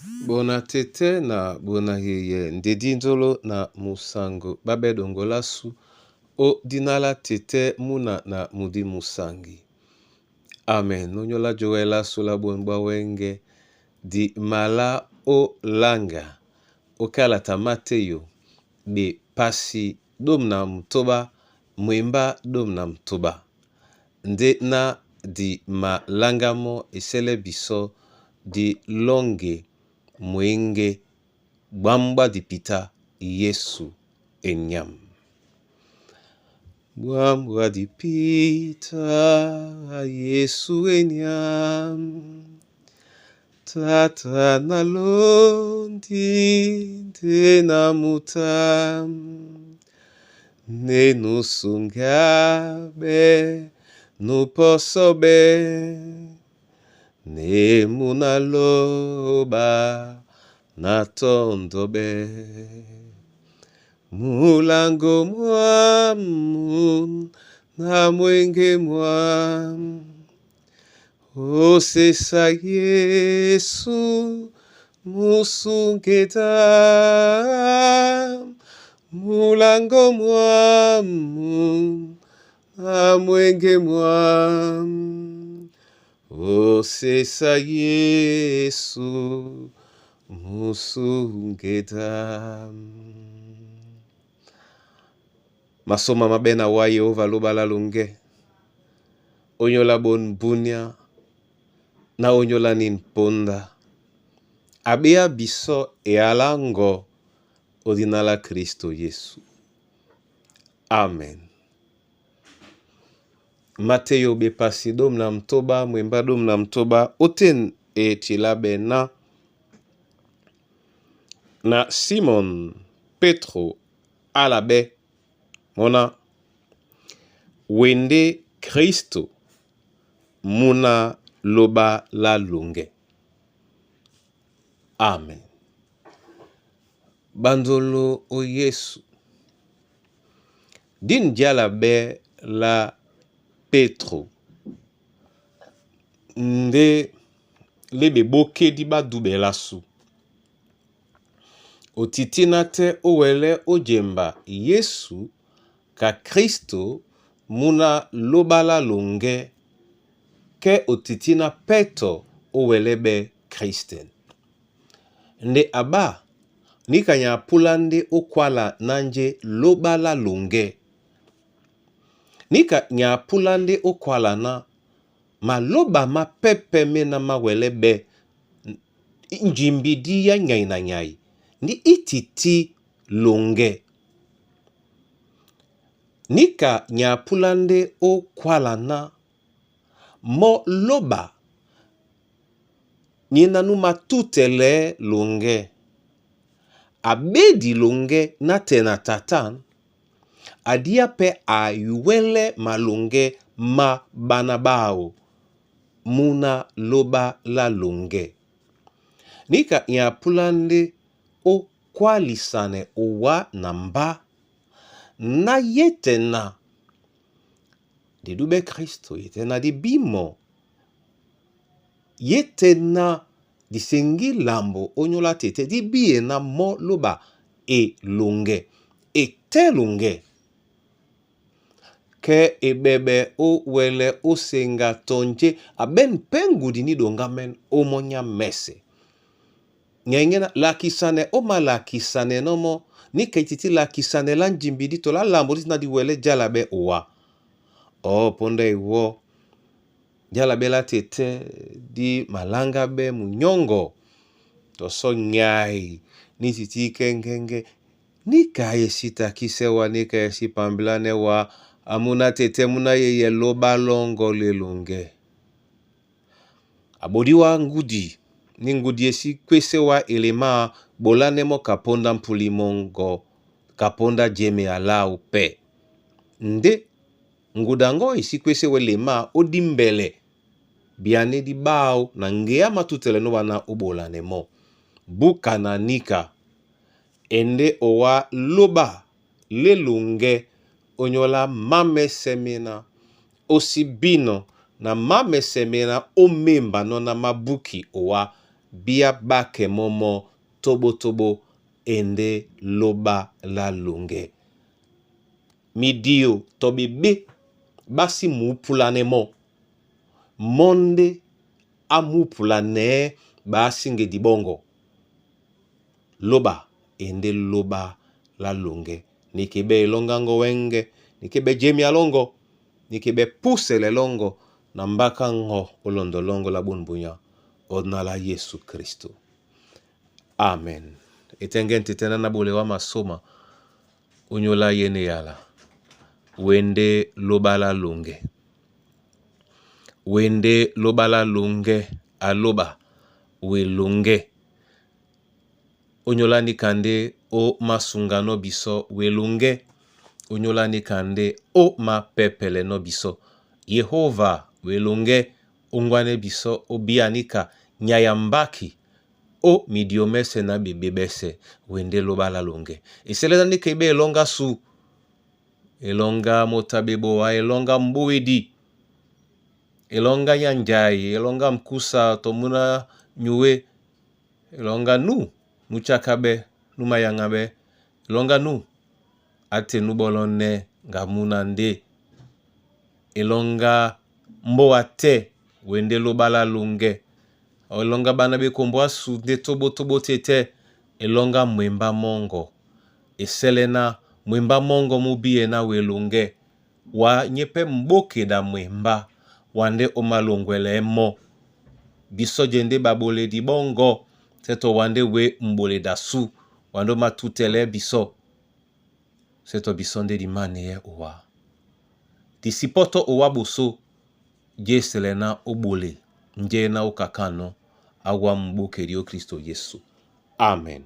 Bona tete na bona yeye ndedi nzolo na musango babedo ngolasu o dinala tete muna na mudi musangi. Amen. Nonyola joela sula bonba wenge di mala o langa o kalata Mateyo be pasi dom na mtoba mwemba dom na mtoba. Nde na di malangamo esele biso di longe mwenge gbamba di pita Yesu enyam. Gbamba di pita Yesu enyam. Tata na londi te na mutam. Ne no sungabe no posobe. Ne munaloba na tondobe. Mulango mwamu na mwenge mwamu. O sesa Yesu musungeta. Mulango mwamu na mwenge mwamu. O sesa Yesu musungeta. Masoma mabena wa Yehova lobala lunge. Onyola bon bunya na onyola ninponda. Abea biso e alango odinala Kristo Yesu. Amen. Mateyo be pasi dom na mtoba, mwemba dom na mtoba, oten e chilabe na Simon Petro alabe mona wende Kristo muna loba la lunge. Amen. Bandolo o Yesu. Din dialabe la Petro. Nde lebe boke di ba dube lasu. O titinate owele ojemba Yesu ka Kristo muna loba la lunge ke o titina Petro owelebe Kristen. Nde aba nika nya pulande okwala nanje loba la lunge. Nika nya pulande okwala na ma loba ma pepe mena ma welebe njimbidi ya nyai na nyai. Ni ititi lunge. Nika nya pulande okwala na mo loba nina numa tutele lunge. Abedi lunge na tena tatan. Adia pe ayuwele malunge ma banabao. Muna loba la lunge. Nika nya pulande o kwalisane owa namba. Na yetena. Di dube Kristo yetena di bimo. Yetena di sengi lambo onyola tete di biye na mo loba e lunge. E te lunge. Ke ebebe o wele o senga tonje aben pengu di nidonga men o monya mese. Nyengena la kisane o ma la kisane nomo ni kaititi la kisane lan jimbidi to la lambo na di wele jalabe owa. O ponde wo jalabe la tete di malanga be munyongo to so nyai ni titi kengenge ni kaye sita kisewa ni kaye si pambilane wa amuna tete muna yeye loba longo le lunge. Abodiwa ngudi ni ngudi esi kwese wa elema bolane mo kaponda mpulimongo kaponda jeme ala upe. Nde ngudango esi kwese wa elema odimbele biane di bao na ngea matutele no wana ubolane mo. Buka na nika ende owa loba le lunge onyola mame semena osibino na mame semena o memba no na mabuki owa bia bake momo tobo tobo ende loba la lunge. Midio tobi be basi mupulane mo. Monde amupulane basi nge dibongo. Loba ende loba la lunge. Nikebe ilongango wenge. Nikebe jemi alongo. Nikebe puse le longo. Nambaka ngo olondo longo la bunbunya. Odnala Yesu Kristo. Amen. Etengen titena na bole wa masoma. Unyola yene yala. Wende loba la lunge. Wende loba la lunge. Aloba. We lunge. Unyola ni kande o masungano biso. We lunge. Unyola ni kande o ma pepele no biso. Yehova we lunge. Ungwane biso obianika nyayambaki. O midiomese na bibebese wende loba la lunge. Iseleza ni kebe elonga su. Elonga motabebo wa elonga mbuidi. Elonga yanjai. Elonga mkusa tomuna nyue. Elonga nu. Nuchakabe. Numayangabe. Elonga nu. Ate nubolone ngamuna nde. Elonga mboate wende loba la lunge. Elonga bana be komboa su de tobo tete. Elonga mwemba mongo. Eselena mwemba mongo mubie na welunge. Wa nyepe mboke da mwemba. Wande omalongwele mo. Biso jende babole di bongo. Seto wande we mbole da su. Wando matutele biso. Seto bisonde di maneye owa. Disipoto owa buso. Jeselena obole. Nje na ukakano. Awa mboke dio Kristo Yesu. Amen.